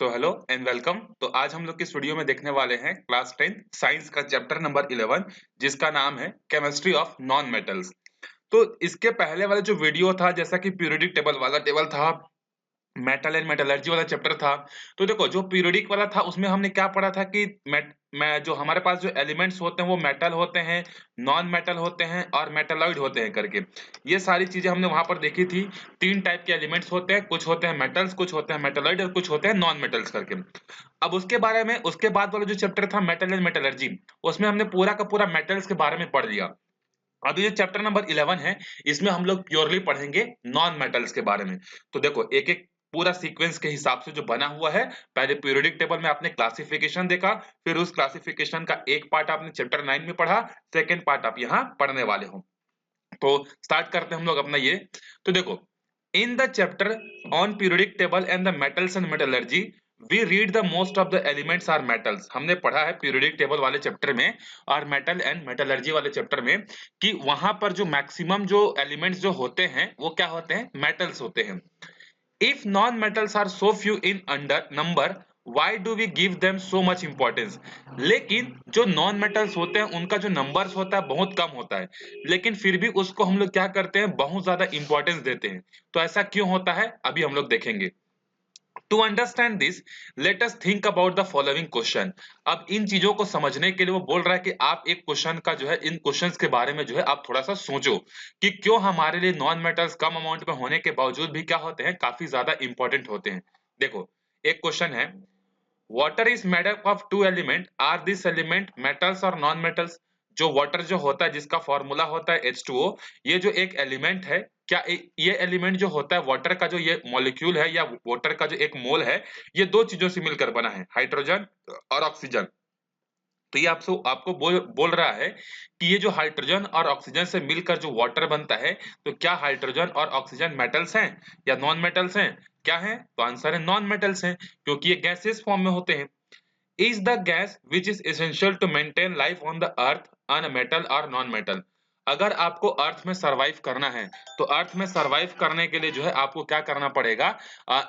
So hello and welcome. तो आज हम लोग की स्टूडियो में देखने वाले हैं क्लास 10 साइंस का चैप्टर नंबर 11 जिसका नाम है केमिस्ट्री ऑफ नॉन मेटल्स। तो इसके पहले वाला जो वीडियो था, जैसा कि पीरियोडिक टेबल वाला टेबल था, मेटल एंड मेटलर्जी वाला चैप्टर था। तो देखो, जो पीरियोडिक वाला था उसमें हमने क्या पढ़ा था कि मैं जो हमारे पास जो एलिमेंट्स होते हैं वो मेटल होते हैं, नॉन मेटल होते हैं और मेटलॉइड होते हैं करके। ये सारी चीजें हमने वहां पर देखी थी। तीन टाइप के एलिमेंट्स होते हैं, कुछ होते हैं मेटल्स, कुछ होते हैं मेटलॉइड और कुछ होते हैं नॉन मेटल्स करके। अब उसके बारे में उसके बाद वाला जो चैप्टर था मेटल एंड मेटलर्जी, उसमें हमने पूरा का पूरा मेटल्स के बारे में पढ़ लिया। अब ये चैप्टर नंबर 11 है, इसमें हम लोग प्योरली पढ़ेंगे नॉन मेटल्स के बारे में। तो देखो, एक एक पूरा सीक्वेंस के हिसाब से जो बना हुआ है। पहले पीरियोडिक टेबल में आपने क्लासिफिकेशन देखा, फिर उस क्लासिफिकेशन का एक पार्ट आपने चैप्टर 9 में पढ़ा, सेकंड पार्ट आप यहाँ पढ़ने वाले हो। तो स्टार्ट करते हैं हम लोग अपना ये। तो देखो, in the chapter on periodic table and the metals and metallurgy we read the most of the elements are metals. हमने पढ़ा है पीरियोडिक टेबल वाले चैप्टर में और मेटल एंड मेटलर्जी वाले चैप्टर में कि वहां पर जो मैक्सिमम जो एलिमेंट्स जो होते हैं वो क्या होते हैं, मेटल्स होते हैं। If non-metals are so few in under number, why do we give them so much importance? लेकिन जो नॉन मेटल्स होते हैं उनका जो नंबर्स होता है बहुत कम होता है, लेकिन फिर भी उसको हम लोग क्या करते हैं, बहुत ज्यादा इंपॉर्टेंस देते हैं। तो ऐसा क्यों होता है, अभी हम लोग देखेंगे। To understand this, let us think about the following question. अब इन चीजों को समझने के लिए वो बोल रहा है कि आप एक क्वेश्चन का जो है, इन क्वेश्चंस के बारे में जो है आप थोड़ा सा सोचो कि क्यों हमारे लिए नॉन मेटल्स कम अमाउंट में होने के बावजूद भी क्या होते हैं, काफी ज्यादा इंपॉर्टेंट होते हैं। देखो, एक क्वेश्चन है, water is made up of two element, are this element metals और नॉन मेटल्स। जो वाटर जो होता है, जिसका फॉर्मूला होता है H2O, ये जो एक एलिमेंट है, क्या ये एलिमेंट जो होता है, वाटर का जो ये मॉलिक्यूल है या वाटर का जो एक मोल है, ये दो चीजों से मिलकर बना है, हाइड्रोजन और ऑक्सीजन। तो ये आपको बोल रहा है कि ये जो हाइड्रोजन और ऑक्सीजन से मिलकर जो वाटर बनता है, तो क्या हाइड्रोजन और ऑक्सीजन मेटल्स हैं या नॉन मेटल्स हैं? क्या है? तो आंसर है नॉन मेटल्स हैं, क्योंकि ये गैसेस फॉर्म में होते हैं। Is the gas which is essential to maintain life on the earth a metal or non-metal? अगर आपको अर्थ में सरवाइव करना है, तो अर्थ में सरवाइव करने के लिए जो है आपको क्या करना पड़ेगा,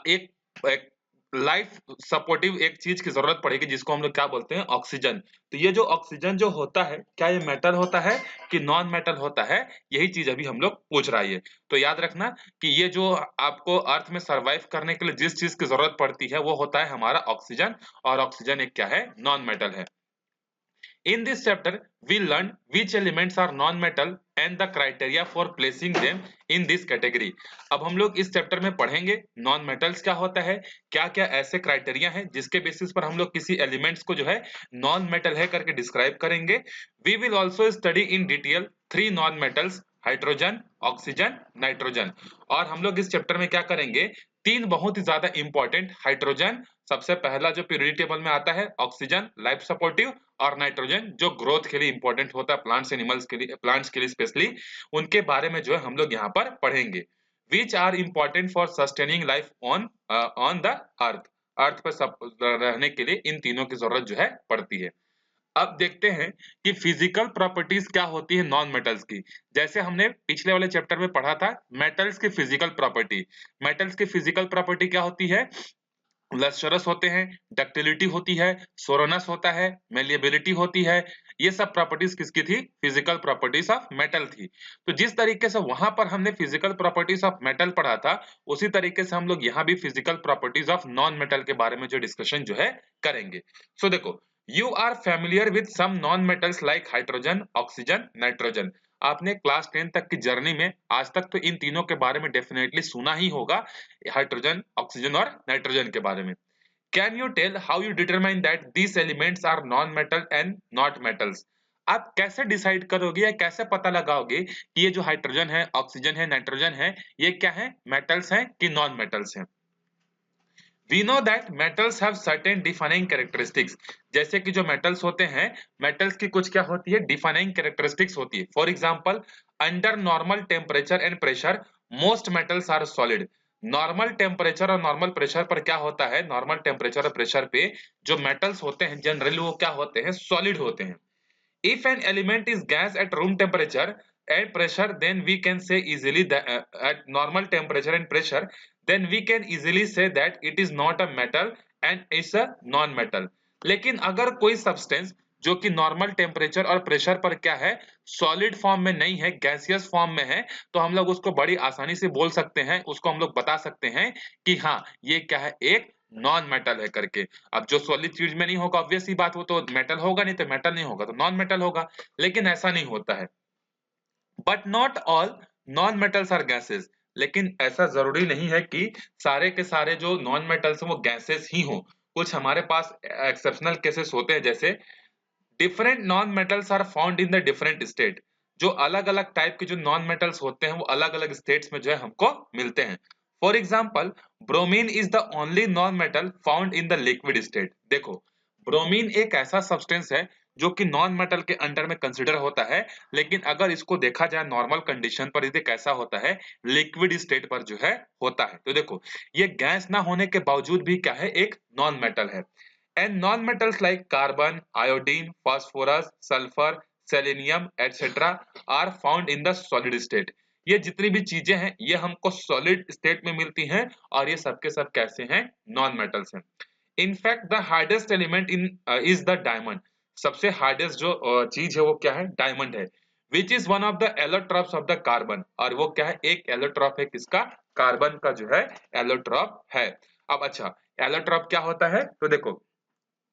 एक लाइफ सपोर्टिव एक चीज की जरूरत पड़ेगी, जिसको हम लोग क्या बोलते हैं, ऑक्सीजन। तो ये जो ऑक्सीजन जो होता है, क्या ये मेटल होता है कि नॉन मेटल होता है? यही चीज अभी हम लोग पूछ रहा है। तो याद रखना कि ये जो आपको अर्थ में सरवाइव करने के लिए जिस चीज की जरूरत पड़ती है वो होता है हमारा ऑक्सीजन, और ऑक्सीजन एक क्या है, नॉन मेटल है। In this chapter, we learn which elements are non-metal and the criteria for placing them in this category. अब हम लोग इस चैप्टर में पढ़ेंगे नॉन मेटल्स क्या होता है, क्या क्या ऐसे क्राइटेरिया हैं जिसके बेसिस पर हम लोग किसी एलिमेंट्स को जो है नॉन मेटल है करके डिस्क्राइब करेंगे। We will also study in detail three non-metals, hydrogen, oxygen, nitrogen. और हम लोग इस चैप्टर में क्या करेंगे, तीन बहुत ही ज्यादा इंपॉर्टेंट, हाइड्रोजन सबसे पहला जो पीरियोडिक टेबल में आता है, ऑक्सीजन लाइफ सपोर्टिव, और नाइट्रोजन जो ग्रोथ के लिए इंपॉर्टेंट होता है, प्लांट्स एनिमल्स के लिए, प्लांट्स के लिए स्पेशली, उनके बारे में जो है हम लोग यहाँ पर पढ़ेंगे। Which are important for sustaining life on on the earth. Earth पर सब रहने के लिए इन तीनों की जरूरत जो है पड़ती है। अब देखते हैं कि फिजिकल प्रॉपर्टीज क्या होती है नॉन मेटल्स की। जैसे हमने पिछले वाले चैप्टर में पढ़ा था मेटल्स की फिजिकल प्रॉपर्टी। मेटल्स की फिजिकल प्रॉपर्टी क्या होती है, लस्टरस होते हैं, डक्टिलिटी होती है, सोरोनस होता है, मेलिएबिलिटी होती है। ये सब प्रॉपर्टीज किसकी थी, फिजिकल प्रॉपर्टीज ऑफ मेटल थी। तो जिस तरीके से वहां पर हमने फिजिकल प्रॉपर्टीज ऑफ मेटल पढ़ा था, उसी तरीके से हम लोग यहाँ भी physical properties of non metal के बारे में जो डिस्कशन जो है करेंगे। सो देखो, you are familiar with some non metals like hydrogen, oxygen, nitrogen. आपने क्लास 10 तक की जर्नी में आज तक तो इन तीनों के बारे में डेफिनेटली सुना ही होगा, हाइड्रोजन, ऑक्सीजन और नाइट्रोजन के बारे में। Can you tell how you determine that these elements are non metal and not metals? आप कैसे डिसाइड करोगे या कैसे पता लगाओगे कि ये जो हाइड्रोजन है, ऑक्सीजन है, नाइट्रोजन है, ये क्या है, मेटल्स हैं कि नॉन मेटल्स हैं? We know that metals have certain defining characteristics। जैसे कि जो metals होते हैं, metals की कुछ क्या होती है, defining characteristics होती है। For example, under normal temperature and pressure, most metals are solid। Normal temperature और नॉर्मल प्रेशर पर क्या होता है, नॉर्मल टेम्परेचर और प्रेशर पे जो मेटल्स होते हैं जनरली वो क्या होते हैं, सॉलिड होते हैं। If an element is gas at room temperature and pressure, then we can say easily that at normal temperature and pressure, then we can easily say that it is not a metal and it's a non metal. लेकिन अगर कोई substance जो कि normal temperature और pressure पर क्या है, solid form में नहीं है, गैसियस फॉर्म में है, तो हम लोग उसको बड़ी आसानी से बोल सकते हैं, उसको हम लोग बता सकते हैं कि हाँ ये क्या है, एक नॉन मेटल है करके। अब जो सॉलिड चीज में नहीं होगा ऑब्वियस सी बात, वो तो मेटल होगा नहीं, तो मेटल नहीं होगा तो नॉन मेटल होगा। लेकिन ऐसा नहीं होता है। But not all non metals are gases. लेकिन ऐसा जरूरी नहीं है कि सारे के सारे जो नॉन मेटल्स हैं वो गैसेस ही हो। कुछ हमारे पास एक्सेप्शनल केसेस होते हैं, जैसे different non metals are found in the different state. जो अलग अलग टाइप के जो नॉन मेटल्स होते हैं वो अलग अलग स्टेट्स में जो है हमको मिलते हैं। For example, bromine is the only non metal found in the liquid state. देखो, ब्रोमीन एक ऐसा सब्सटेंस है जो कि नॉन मेटल के अंडर में कंसिडर होता है, लेकिन अगर इसको देखा जाए नॉर्मल कंडीशन पर, ये कैसा होता है, लिक्विड स्टेट पर जो है होता है। तो देखो, ये गैस ना होने के बावजूद भी क्या है, एक नॉन मेटल है। And non-metals like carbon, iodine, phosphorus, sulfur, selenium, etc. are found in the solid state। ये जितनी भी चीजें हैं ये हमको सॉलिड स्टेट में मिलती हैं, और ये सब के सब कैसे हैं, नॉन मेटल्स हैं। In fact the hardest element in is the diamond. सबसे हार्डेस्ट जो चीज है वो क्या है, डायमंड है। Which is one of the allotropes of the carbon. और वो क्या है, एक एलोट्रॉप है, किसका, कार्बन का जो है एलोट्रॉप है। अब अच्छा, एलोट्रॉप क्या होता है, तो देखो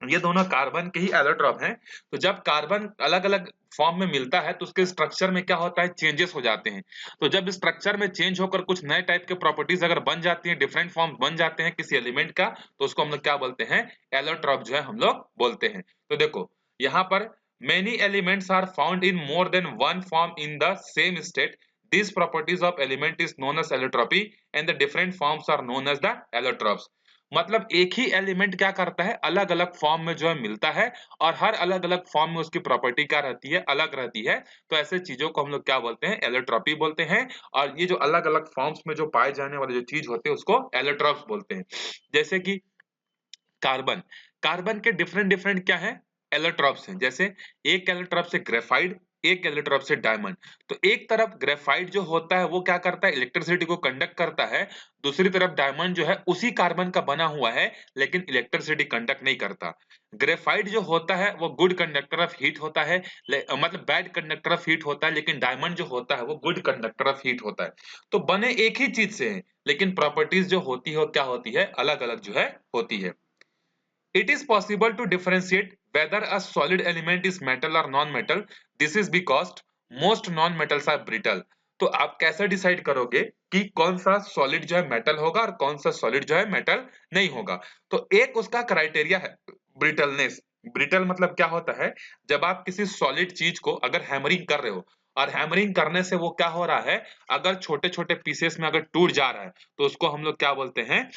ये दोनों कार्बन के ही एलोट्रॉप हैं। तो जब कार्बन अलग अलग फॉर्म में मिलता है तो उसके स्ट्रक्चर में क्या होता है, चेंजेस हो जाते हैं। तो जब स्ट्रक्चर में चेंज होकर कुछ नए टाइप के प्रॉपर्टीज अगर बन जाती हैं, डिफरेंट फॉर्म बन जाते हैं किसी एलिमेंट का, तो उसको हम लोग क्या बोलते हैं, एलोट्रॉप जो है हम लोग बोलते हैं। तो देखो यहाँ पर many elements are found in more than one form in the same state. These properties of element is known as allotropy and the different forms are known as the allotropes। मतलब एक ही एलिमेंट क्या करता है, अलग अलग form में जो है मिलता है, और हर अलग अलग फॉर्म में उसकी प्रॉपर्टी क्या रहती है, अलग रहती है। तो ऐसे चीजों को हम लोग क्या बोलते हैं, एलोट्रॉपी बोलते हैं। और ये जो अलग अलग फॉर्म्स में जो पाए जाने वाले जो चीज होते हैं उसको एलोट्रॉप्स बोलते हैं। जैसे कि कार्बन, कार्बन के डिफरेंट डिफरेंट क्या है, एलोट्रॉप्स हैं। जैसे एक एलोट्रॉप से ग्रेफाइड, एक एलोट्रॉप से डायमंड। तो एक तरफ ग्रेफाइट जो होता है वो क्या करता है, इलेक्ट्रिसिटी को कंडक्ट करता है। दूसरी तरफ डायमंड जो है उसी कार्बन का बना हुआ है, लेकिन इलेक्ट्रिसिटी कंडक्ट नहीं करता। ग्रेफाइट जो होता है वो गुड कंडक्टर ऑफ हीट होता है, मतलब बैड कंडक्टर ऑफ हीट होता है, लेकिन डायमंड जो होता है वो गुड कंडक्टर ऑफ हीट होता है। तो बने एक ही चीज से हैं, लेकिन प्रॉपर्टीज जो होती है वो क्या होती है, अलग अलग जो है होती है। It is possible to differentiate whether a solid element is metal or non-metal. This is because most non-metals are brittle। तो आप कैसे डिसाइड करोगे कि कौन सा सॉलिड जो है मेटल होगा और कौन सा सॉलिड जो है मेटल नहीं होगा। तो एक उसका क्राइटेरिया है ब्रिटलनेस। ब्रिटल मतलब क्या होता है, जब आप किसी सॉलिड चीज को अगर हैमरिंग कर रहे हो, और हैमरिंग करने से वो क्या हो रहा है, अगर छोटे छोटे पीसेस में अगर टूट जा रहा है, तो उसको हम लोग क्या बोलते हैं,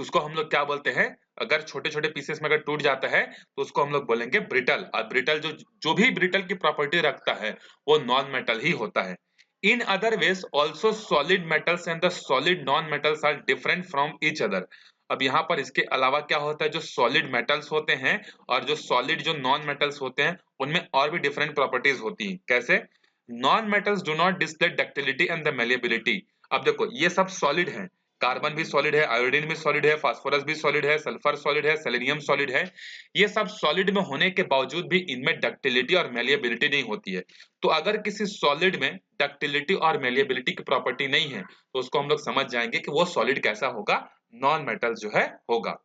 उसको हम लोग क्या बोलते हैं, अगर छोटे छोटे पीसेस में अगर टूट जाता है तो उसको हम लोग बोलेंगे ब्रिटल। और ब्रिटल जो जो भी ब्रिटल की प्रॉपर्टी रखता है वो नॉन मेटल ही होता है। In other ways also solid metals and the solid non metals are different from each other. अब यहाँ पर इसके अलावा क्या होता है, जो सॉलिड मेटल्स होते हैं और जो सॉलिड जो नॉन मेटल्स होते हैं उनमें और भी डिफरेंट प्रॉपर्टीज होती हैं। कैसे, non metals do not display ductility and the malleability. अब देखो ये सब सॉलिड हैं, कार्बन भी सॉलिड है, आयोडीन भी सॉलिड है, फास्फोरस भी सॉलिड है, सल्फर सॉलिड है, सेलेनियम सॉलिड है। ये सब सॉलिड में होने के बावजूद भी इनमें डक्टिलिटी और मेलिएबिलिटी नहीं होती है। तो अगर किसी सॉलिड में डक्टिलिटी और मेलिएबिलिटी की प्रॉपर्टी नहीं है तो उसको हम लोग समझ जाएंगे कि वो सॉलिड कैसा होगा, नॉन मेटल जो है होगा।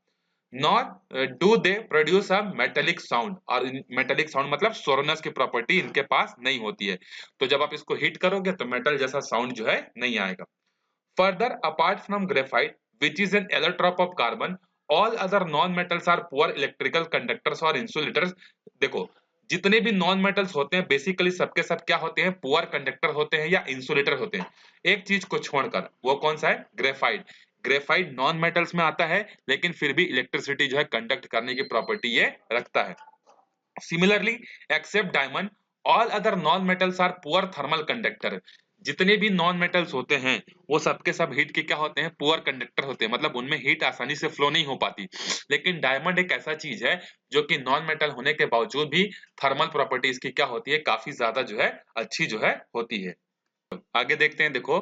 Not do they produce a metallic sound. और मेटेलिक साउंड मतलब सोरोनस की प्रॉपर्टी इनके पास नहीं होती है। तो जब आप इसको हीट करोगे तो मेटल जैसा साउंड जो है नहीं आएगा। Further, apart from graphite, which is an allotrope of carbon, all other non-metals are poor electrical conductors or insulators। देखो, जितने भी नॉन मेटल्स होते हैं बेसिकली सबके सब क्या होते हैं, पुअर कंडक्टर होते हैं या इंसुलेटर होते हैं। एक चीज को छोड़कर, वो कौन सा है, ग्रेफाइट। ग्रेफाइट नॉन मेटल्स में आता है, लेकिन फिर भी इलेक्ट्रिसिटी जो है कंडक्ट करने की प्रॉपर्टी ये रखता है। Similarly, except diamond, all other non metals are poor thermal conductor. जितने भी नॉन मेटल्स होते हैं वो सबके सब हीट के क्या होते हैं, पुअर कंडक्टर होते हैं, मतलब उनमें हीट आसानी से फ्लो नहीं हो पाती। लेकिन डायमंड एक ऐसा चीज है जो कि नॉन मेटल होने के बावजूद भी थर्मल प्रॉपर्टीज की क्या होती है, काफी ज्यादा जो है अच्छी जो है होती है। आगे देखते हैं, देखो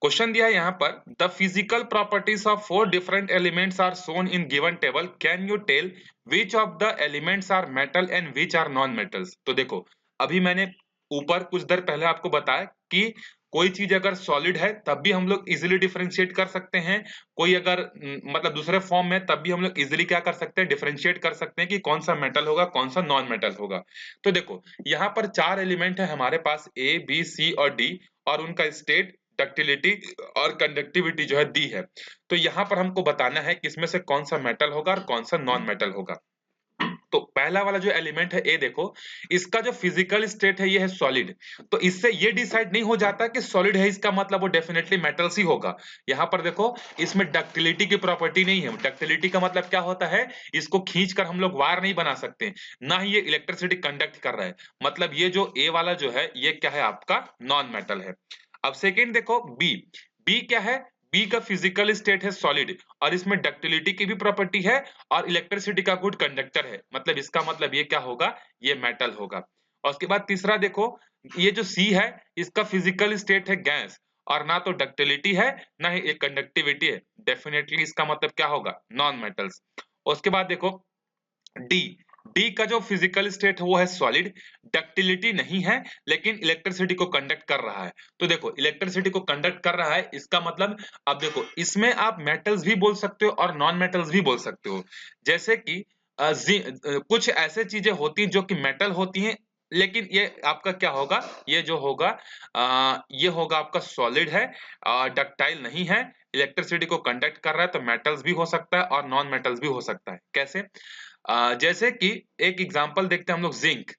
क्वेश्चन दिया है यहाँ पर, the physical properties of 4 different elements are shown in given table, can you tell which of the elements are metal and which are non metals. तो देखो, अभी मैंने ऊपर कुछ देर पहले आपको बताया कि कोई चीज अगर सॉलिड है तब भी हम लोग इजिली डिफरेंशिएट कर सकते हैं, कोई अगर मतलब दूसरे फॉर्म में तब भी हम लोग इजिली क्या कर सकते हैं, डिफरेंशिएट कर सकते हैं कि कौन सा मेटल होगा कौन सा नॉन मेटल होगा। तो देखो यहाँ पर 4 एलिमेंट है हमारे पास, ए बी सी और डी, और उनका स्टेट, डक्टिलिटी और कंडक्टिविटी जो है दी है। तो यहाँ पर हमको बताना है कि इसमें से कौन सा मेटल होगा और कौन सा नॉन मेटल होगा। तो पहला वाला जो एलिमेंट है ए, देखो इसका जो फिजिकल स्टेट है ये है सॉलिड। तो इससे ये डिसाइड नहीं हो जाता कि सॉलिड है इसका मतलब वो डेफिनेटली मेटल्स ही होगा। यहाँ पर देखो इसमें डक्टिलिटी की प्रॉपर्टी नहीं है। डक्टिलिटी का मतलब क्या होता है, इसको खींचकर हम लोग वायर नहीं बना सकते, ना ही ये इलेक्ट्रिसिटी कंडक्ट कर रहा है। मतलब ये जो ए वाला जो है ये क्या है, आपका नॉन मेटल है। अब सेकेंड देखो बी, बी क्या है, बी का फिजिकल स्टेट है सॉलिड और इसमें डक्टिलिटी की भी प्रॉपर्टी है और इलेक्ट्रिसिटी का गुड कंडक्टर है। मतलब इसका मतलब ये क्या होगा, ये मेटल होगा। और उसके बाद तीसरा देखो, ये जो सी है इसका फिजिकल स्टेट है गैस और ना तो डक्टिलिटी है ना ही एक कंडक्टिविटी है, डेफिनेटली इसका मतलब क्या होगा, नॉन मेटल्स। उसके बाद देखो डी, डी का जो फिजिकल स्टेट है वो है सॉलिड, डक्टिलिटी नहीं है लेकिन इलेक्ट्रिसिटी को कंडक्ट कर रहा है। तो देखो इलेक्ट्रिसिटी को कंडक्ट कर रहा है इसका मतलब, अब देखो इसमें आप मेटल्स भी बोल सकते हो और नॉन मेटल्स भी बोल सकते हो। जैसे कि कुछ ऐसे चीजें होती हैं जो कि मेटल होती हैं, लेकिन ये आपका क्या होगा, ये जो होगा ये होगा आपका सॉलिड है, डक्टाइल नहीं है, इलेक्ट्रिसिटी को कंडक्ट कर रहा है। तो मेटल्स भी हो सकता है और नॉन मेटल्स भी हो सकता है। कैसे, जैसे कि एक एग्जांपल देखते हैं हम लोग, जिंक।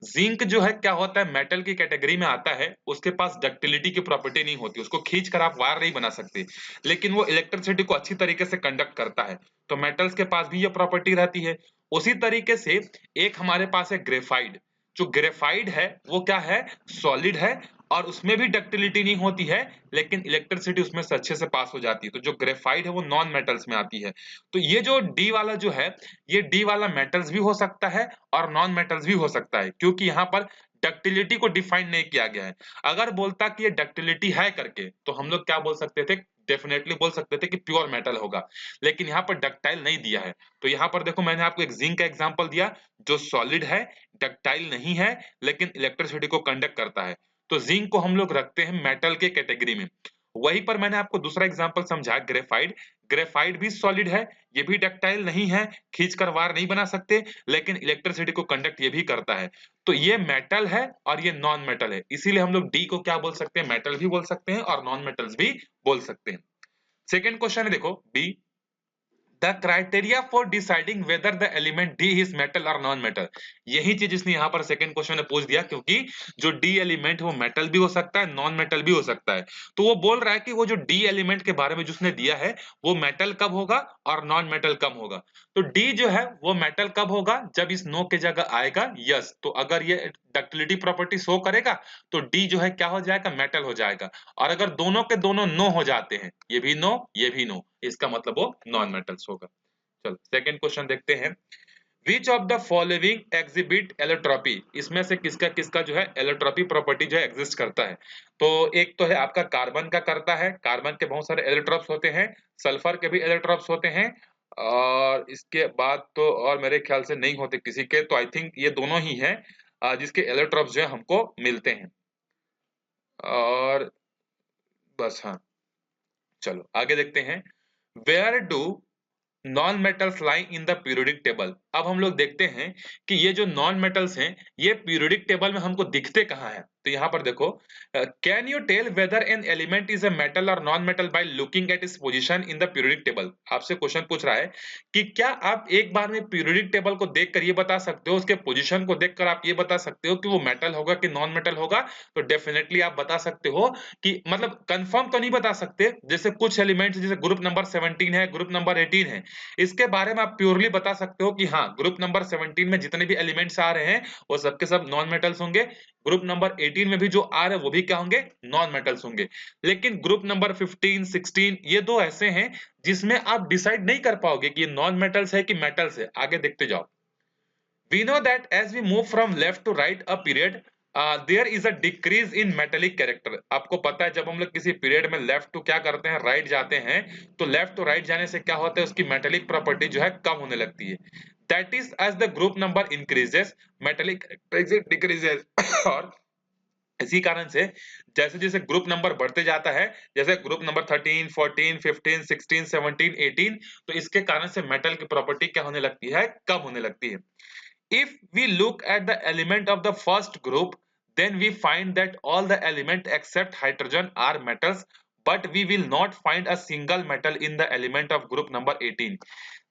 जिंक जो है क्या होता है, मेटल की कैटेगरी में आता है, उसके पास डक्टिलिटी की प्रॉपर्टी नहीं होती, उसको खींच कर आप वायर नहीं बना सकते, लेकिन वो इलेक्ट्रिसिटी को अच्छी तरीके से कंडक्ट करता है। तो मेटल्स के पास भी ये प्रॉपर्टी रहती है। उसी तरीके से एक हमारे पास है ग्रेफाइड। जो ग्रेफाइड है वो क्या है, सॉलिड है और उसमें भी डक्टिलिटी नहीं होती है, लेकिन इलेक्ट्रिसिटी उसमें से अच्छे से पास हो जाती है। तो जो ग्रेफाइड है वो नॉन मेटल्स में आती है। तो ये जो डी वाला जो है, ये डी वाला मेटल्स भी हो सकता है और नॉन मेटल्स भी हो सकता है, क्योंकि यहाँ पर डक्टिलिटी को डिफाइन नहीं किया गया है। अगर बोलता कि ये डक्टिलिटी है करके तो हम लोग क्या बोल सकते थे, डेफिनेटली बोल सकते थे कि प्योर मेटल होगा, लेकिन यहाँ पर डक्टाइल नहीं दिया है। तो यहाँ पर देखो मैंने आपको एक जिंक का एग्जांपल दिया जो सॉलिड है, डक्टाइल नहीं है, लेकिन इलेक्ट्रिसिटी को कंडक्ट करता है। तो जिंक को हम लोग रखते हैं मेटल के कैटेगरी में। वहीं पर मैंने आपको दूसरा एग्जांपल समझाया ग्रेफाइड। ग्रेफाइड भी सॉलिड है, ये भी डक्टाइल नहीं है, खींचकर वार नहीं बना सकते, लेकिन इलेक्ट्रिसिटी को कंडक्ट ये भी करता है। तो ये मेटल है और ये नॉन मेटल है, इसीलिए हम लोग डी को क्या बोल सकते हैं, मेटल भी बोल सकते हैं और नॉन मेटल्स भी बोल सकते हैं। सेकेंड क्वेश्चन है देखो B, the criteria for deciding whether the element D is metal और नॉन मेटल। यही चीज इसने यहाँ पर सेकंड क्वेश्चन में पूछ दिया, क्योंकि जो डी एलिमेंट वो मेटल भी हो सकता है नॉन मेटल भी हो सकता है। तो वो बोल रहा है कि वो जो डी एलिमेंट के बारे में जिसने दिया है वो मेटल कब होगा और नॉन मेटल कब होगा। तो डी जो है वो मेटल कब होगा, जब इस नो के जगह आएगा यस, तो अगर ये डक्टिलिटी प्रॉपर्टी शो करेगा तो डी जो है क्या हो जाएगा, मेटल हो जाएगा। और अगर दोनों के दोनों नो हो जाते हैं, ये भी नो ये भी नो, इसका मतलब वो नॉन मेटल्स होगा। चलो सेकंड क्वेश्चन देखते हैं, विच of the following exhibit allotropy. इसमें से किसका किसका जो है एलोट्रॉपी प्रॉपर्टी जो है एग्जिस्ट करता है। तो एक तो है आपका कार्बन का करता है, कार्बन के बहुत सारे एलोट्रॉप्स होते हैं, सल्फर के भी एलोट्रॉप्स होते हैं, और इसके बाद तो और मेरे ख्याल से नहीं होते किसी के। तो आई थिंक ये दोनों ही हैं जिसके एलोट्रॉप्स जो है हमको मिलते हैं। और बस हाँ, चलो आगे देखते हैं, where do non metals lie in the periodic table. अब हम लोग देखते हैं कि ये जो नॉन मेटल्स हैं ये पीरियोडिक टेबल में हमको दिखते कहाँ हैं। तो यहाँ पर देखो, can you tell whether an element is a metal और non metal by looking at its position in the periodic table. आपसे क्वेश्चन पूछ रहा है कि क्या आप एक बार में पीरियोडिक टेबल को देखकर ये बता सकते हो, उसके पोजीशन को देखकर आप ये बता सकते हो कि वो मेटल होगा कि नॉन मेटल होगा। तो डेफिनेटली आप बता सकते हो कि, मतलब कंफर्म तो नहीं बता सकते, जैसे कुछ एलिमेंट्स जैसे ग्रुप नंबर 17 है, ग्रुप नंबर 18 है, इसके बारे में आप प्योरली बता सकते हो कि हाँ ग्रुप नंबर 17 में जितने भी एलिमेंट्स आ रहे हैं वो सबके सब नॉन मेटल्स होंगे, ग्रुप नंबर 18 में भी जो आ रहे हैं वो भी क्या होंगे, नॉन मेटल्स होंगे। लेकिन ग्रुप नंबर 15 16 ये दो ऐसे हैं जिसमें आप डिसाइड नहीं कर पाओगे कि ये नॉन मेटल्स है कि मेटल्स है। आगे देखते जाओ, we know that as we move from left to right a period, there is a decrease in metallic character. आपको पता है जब हम लोग किसी पीरियड में लेफ्ट टू क्या करते हैं, राइट जाते हैं, तो लेफ्ट टू राइट जाने से क्या होता है, उसकी मेटेलिक प्रॉपर्टी जो है कम होने लगती है। That is as the group number increases metallic decreases और इसी कारण से जैसे जैसे ग्रुप नंबर बढ़ते जाता है, जैसे ग्रुप नंबर 13, 14, 15, 16, 17, 18, तो इसके कारण से मेटल की प्रॉपर्टी क्या होने लगती है, कम होने लगती है। If we look at the element of the first group, then we find that all the elements except hydrogen are metals, but we will not find a single metal in the element of group number 18.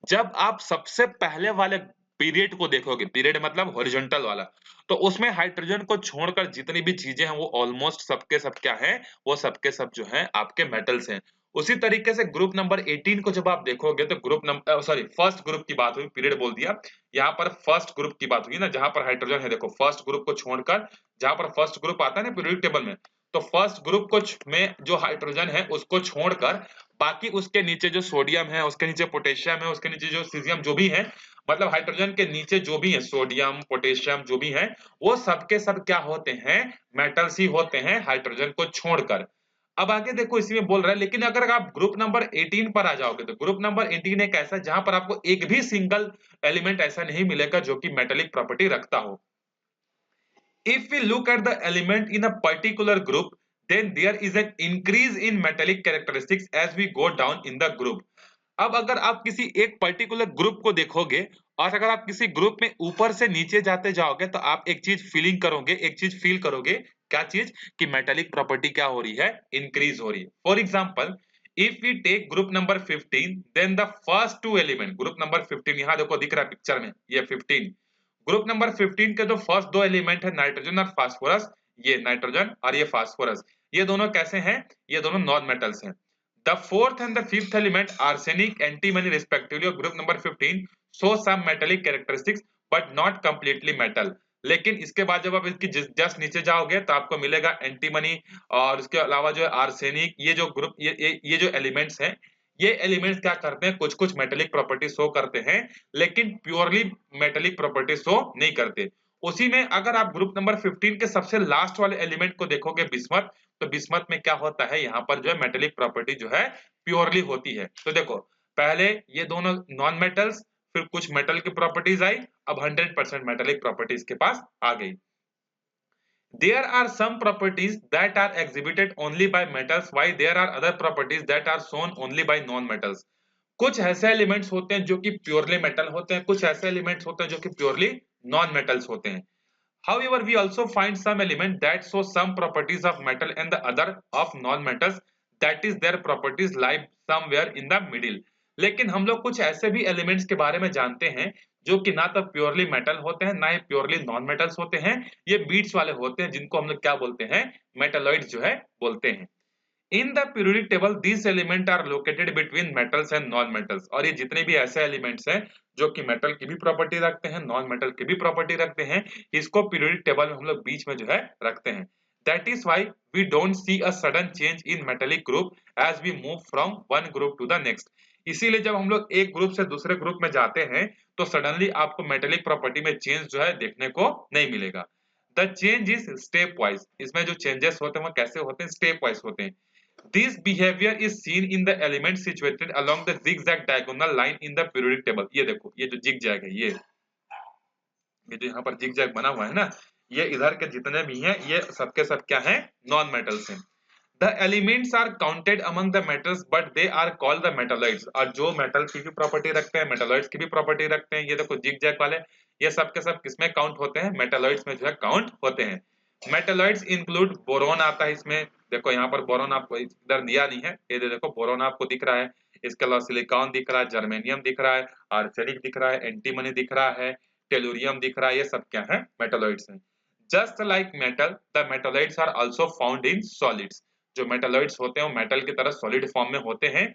जब आप सबसे पहले वाले period को देखोगे, period मतलब horizontal वाला, तो उसमें हाइड्रोजन को छोड़कर जितनी भी चीजें हैं वो ऑलमोस्ट सबके सब क्या है, वो सबके सब जो है आपके मेटल्स हैं। उसी तरीके से ग्रुप नंबर 18 को जब आप देखोगे तो group number sorry first group की बात हुई, पीरियड बोल दिया, यहाँ पर फर्स्ट ग्रुप की बात हुई ना, जहां पर हाइड्रोजन है, देखो फर्स्ट ग्रुप को छोड़कर जहां पर फर्स्ट ग्रुप आता है ना पीरियोडिक टेबल में, तो फर्स्ट ग्रुप को में जो हाइड्रोजन है उसको छोड़कर बाकी उसके नीचे जो सोडियम है, उसके नीचे पोटेशियम है, उसके नीचे जो सीजियम जो भी है, मतलब हाइड्रोजन के नीचे जो भी है सोडियम पोटेशियम जो भी है, वो सबके सब क्या होते हैं, मेटल्स ही होते हैं हाइड्रोजन को छोड़कर। अब आगे देखो इसी में बोल रहा है, लेकिन अगर आप ग्रुप नंबर 18 पर आ जाओगे तो ग्रुप नंबर 18 एक ऐसा जहां पर आपको एक भी सिंगल एलिमेंट ऐसा नहीं मिलेगा जो कि मेटेलिक प्रॉपर्टी रखता हो। If we look at the element in a particular group, then there is an increase in metallic characteristics as we go down in the group. अब अगर आप किसी एक पर्टिकुलर ग्रुप को देखोगे और अगर आप किसी ग्रुप में ऊपर से नीचे जाते जाओगे तो आप एक चीज फीलिंग करोगे, एक चीज फील करोगे, क्या चीज, कि मेटालिक प्रॉपर्टी क्या हो रही है, इंक्रीज हो रही है। For example, if we take group number 15, then the first two element, group number 15 यहां देखो दिख रहा है पिक्चर में, ये 15, ग्रुप नंबर 15 के जो फर्स्ट दो एलिमेंट है नाइट्रोजन और फास्फोरस, ये नाइट्रोजन और ये फास्फोरस, ये दोनों कैसे हैं, ये दोनों नॉन मेटल्स हैं। The fourth and the fifth element arsenic antimony respectively of group number 15 show some metallic characteristics but not completely metal. लेकिन इसके बाद जब आप इसकी जस्ट नीचे जाओगे तो आपको मिलेगा एंटीमनी और उसके अलावा जो है आर्सेनिक, ये जो ग्रुप ये जो एलिमेंट्स हैं, ये एलिमेंट्स क्या करते हैं, कुछ कुछ मेटेलिक प्रॉपर्टी शो करते हैं लेकिन प्योरली मेटेलिक प्रॉपर्टी शो नहीं करते। उसी में अगर आप ग्रुप नंबर 15 के सबसे लास्ट वाले एलिमेंट को देखोगे बिस्मथ, तो बिस्मथ में क्या होता है, यहाँ पर जो है मेटेलिक प्रॉपर्टी जो है प्योरली होती है। तो देखो पहले ये दोनों नॉन मेटल्स, फिर कुछ मेटल की प्रॉपर्टीज आई, अब 100% मेटेलिक प्रॉपर्टी इसके पास आ गई। There are some properties that are exhibited only by metals, while there are other properties that are shown only by non-metals. कुछ ऐसे एलिमेंट्स होते हैं जो कि प्योरली मेटल होते हैं, कुछ ऐसे एलिमेंट्स होते हैं जो कि प्योरली नॉन मेटल्स होते हैं। However, we also find some element that show some properties of metal and the other of non-metals, that is their properties lie somewhere in the middle. लेकिन हम लोग कुछ ऐसे भी एलिमेंट्स के बारे में जानते हैं जो कि ना तो प्योरली मेटल होते हैं ना ही प्योरली नॉन मेटल्स होते हैं, ये बीट्स वाले होते हैं जिनको हम लोग क्या बोलते हैं, मेटालॉइड्स जो है बोलते हैं। In the periodic table these element are located between metals and non metals, और ये जितने भी ऐसे एलिमेंट्स हैं जो कि मेटल की भी प्रॉपर्टी रखते हैं नॉन मेटल की भी प्रॉपर्टी रखते हैं, इसको पीरियोडिक टेबल में हम लोग बीच में जो है रखते हैं। That is why we don't see a sudden change in metallic group as we move from one group to the next. इसीलिए जब हम लोग एक ग्रुप से दूसरे ग्रुप में जाते हैं तो सडनली आपको मेटेलिक प्रॉपर्टी में चेंज जो है देखने को नहीं मिलेगा। The change is step wise, इसमें जो चेंजेस होते हैं वो कैसे होते हैं, स्टेप वाइज होते हैं। This behavior is seen in the elements situated along the zigzag diagonal line in the periodic table. ये देखो ये जो zigzag है, ये जो यहाँ पर zigzag बना हुआ है ना, ये इधर के जितने भी हैं ये सबके सब क्या हैं, नॉन मेटल्स हैं। The elements are counted among the metals but they are called the metalloids, और जो मेटल की भी प्रॉपर्टी रखते हैं मेटालॉइड्स की भी प्रॉपर्टी रखते हैं, ये देखो zigzag वाले, ये सब के सब किसमें काउंट होते हैं, मेटालॉइड्स में जो है काउंट होते हैं। मेटालॉइड्स इंक्लूड बोरोन आता है इसमें, देखो यहाँ पर बोरोन आपको इधर दिया नहीं है, ये देखो बोरोन आपको दिख रहा है, इसके अलावा सिलिकॉन दिख रहा है, जर्मेनियम दिख रहा है, आर्सेनिक दिख रहा है, एंटीमनी दिख रहा है, टेलुरियम दिख रहा है, ये सब क्या है, मेटालॉइड्स हैं। Just like metal the metalloids are also found in solids, जो मेटालॉइड्स होते हैं वो मेटल की तरह सॉलिड फॉर्म में होते हैं।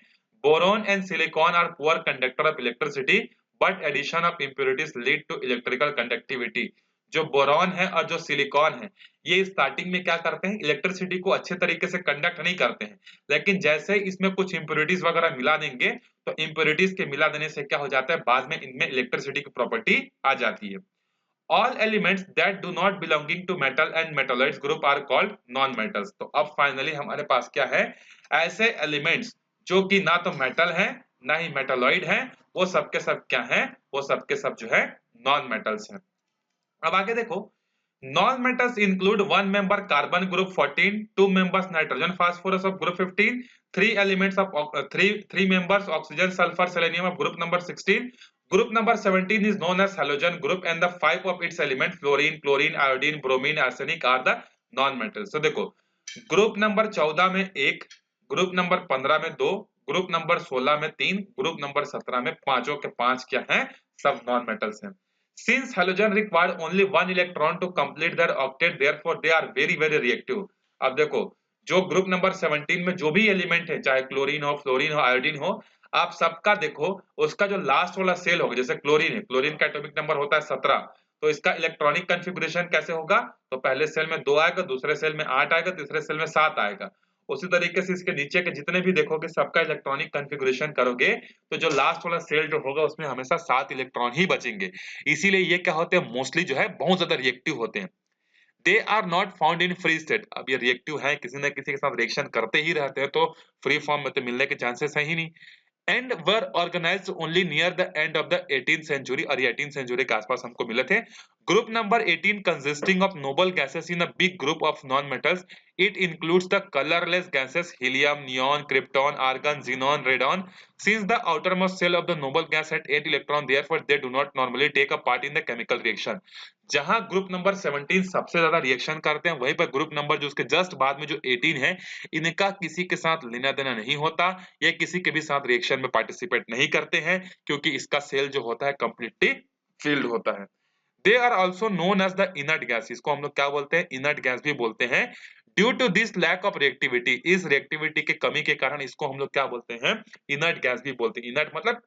Boron and silicon are poor conductor of electricity but addition of impurities lead to electrical conductivity. जो बोरॉन है और जो सिलिकॉन है ये स्टार्टिंग में क्या करते हैं, इलेक्ट्रिसिटी को अच्छे तरीके से कंडक्ट नहीं करते हैं, लेकिन जैसे इसमें कुछ इंप्योरिटीज वगैरह मिला देंगे तो इंप्योरिटीज के मिला देने से क्या हो जाता है, बाद में इनमें इलेक्ट्रिसिटी की प्रॉपर्टी आ जाती है। all elements that do not belonging to metal and metalloids group are called non metals। तो अब फाइनली हमारे पास क्या है, ऐसे एलिमेंट्स जो कि ना तो मेटल है ना ही मेटालॉइड है, वो सब के सब क्या है, वो सब के सब जो है नॉन मेटल्स हैं। अब आगे देखो, non metals include one member carbon group 14, two members nitrogen phosphorus of group 15, three elements of three members oxygen sulphur selenium of group number 16। Group number 17 is known as halogen group and the five of its elements fluorine, chlorine, iodine, bromine, arsenic are the non-metals। तो देखो, group number 14 में एक, group number 15 में दो, group number 16 में तीन, group number 17 में पांचों के पांच क्या हैं, सब नॉन मेटल्स हैं। Since halogen require only one electron to complete their octet, therefore they are very very reactive। अब देखो, जो ग्रुप नंबर 17 में जो भी एलिमेंट है, चाहे क्लोरीन हो, फ्लोरीन हो, आयोडीन हो, आप सबका देखो, उसका जो लास्ट वाला सेल होगा, जैसे क्लोरीन है, क्लोरीन का एटॉमिक नंबर होता है 17, तो इसका इलेक्ट्रॉनिक कॉन्फ़िगरेशन कैसे होगा, तो पहले सेल में 2 आएगा, दूसरे सेल में 8 आएगा, तीसरे सेल में 7 आएगा। उसी तरीके से इसके नीचे के जितने भी देखोगे सबका इलेक्ट्रॉनिक कॉन्फ़िगरेशन करोगे, तो जो लास्ट वाला सेल जो होगा उसमें हमेशा 7 इलेक्ट्रॉन ही बचेंगे। इसीलिए ये क्या होते हैं, मोस्टली जो है बहुत ज्यादा रिएक्टिव होते हैं। They are not found in free state. अब ये रिएक्टिव है, किसी न किसी के साथ रिएक्शन करते ही रहते हैं, तो फ्री फॉर्म में तो मिलने के चांसेस है ही नहीं। And were organised only near the end of the 18th century, और ये 18th सेंचुरी के आसपास हमको मिले थे। Group number 18 consisting of noble gases in a big group of non metals. It includes the colourless gases helium, neon, krypton, argon, xenon, radon। Since the outermost shell of the noble gas had 8 electron, therefore they do not normally take a part in the chemical reaction। जहां group number 17 सबसे ज्यादा reaction करते हैं, वहीं पर group number जो उसके just बाद में जो 18 है, इनका किसी के साथ लेना देना नहीं होता, ये किसी के भी साथ रिएक्शन में पार्टिसिपेट नहीं करते हैं, क्योंकि इसका सेल जो होता है कंप्लीटली फील्ड होता है। They are also known as the inert gas. इसको हम लोग क्या बोलते हैं, इनर्ट गैस भी बोलते हैं। Due to this lack of reactivity, इस रिएक्टिविटी के कमी के कारण इसको हम लोग क्या बोलते हैं, इनर्ट गैस भी बोलते हैं। इनर्ट मतलब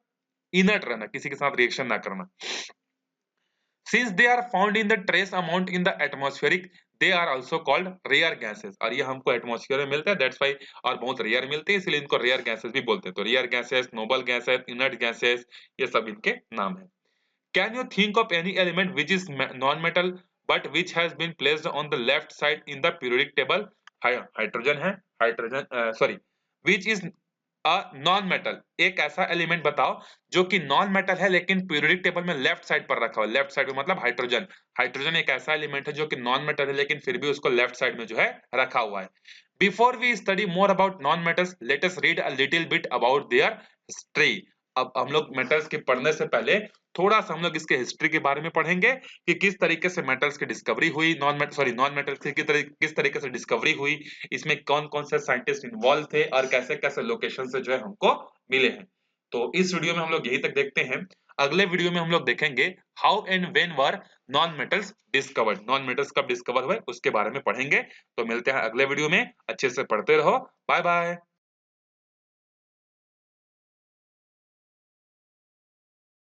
इनर्ट रहना, किसी के साथ रिएक्शन ना करना। Since they are found in the trace amount in the atmospheric, they are also called rare gases। और ये हमको एटमॉस्फेयर में मिलता है, दैट्स व्हाई, और बहुत रेयर मिलते हैं, इसलिए इनको रेयर गैसेस भी बोलते हैं। तो rare gases, noble gases, inert gases, ये सब इनके नाम है। Can you think of any element which is non-metal but which has been placed on the left side in the periodic table? Hydrogen है, hydrogen sorry, which is a non metal. एक ऐसा element बताओ जो कि non metal है लेकिन periodic table में left side पर रखा हुआ है। लेफ्ट साइड में मतलब हाइड्रोजन। हाइड्रोजन एक ऐसा एलिमेंट है जो कि नॉन मेटल है लेकिन फिर भी उसको लेफ्ट साइड में जो है रखा हुआ है। Before we study more about non metals, let us read a little bit about their history. अब हम लोग मेटल्स के पढ़ने से पहले थोड़ा सा हम लोग इसके हिस्ट्री के बारे में पढ़ेंगे कि किस तरीके से मेटल्स की डिस्कवरी हुई, नॉन मेटल्स की किस तरीके से डिस्कवरी हुई, इसमें कौन कौन से साइंटिस्ट इन्वॉल्व थे और कैसे कैसे लोकेशन से जो है हमको मिले हैं। तो इस वीडियो में हम लोग यही तक देखते हैं। अगले वीडियो में हम लोग देखेंगे how and when were non metals discovered. Non metals कब डिस्कवर हुए उसके बारे में पढ़ेंगे। तो मिलते हैं अगले वीडियो में, अच्छे से पढ़ते रहो, बाय बाय।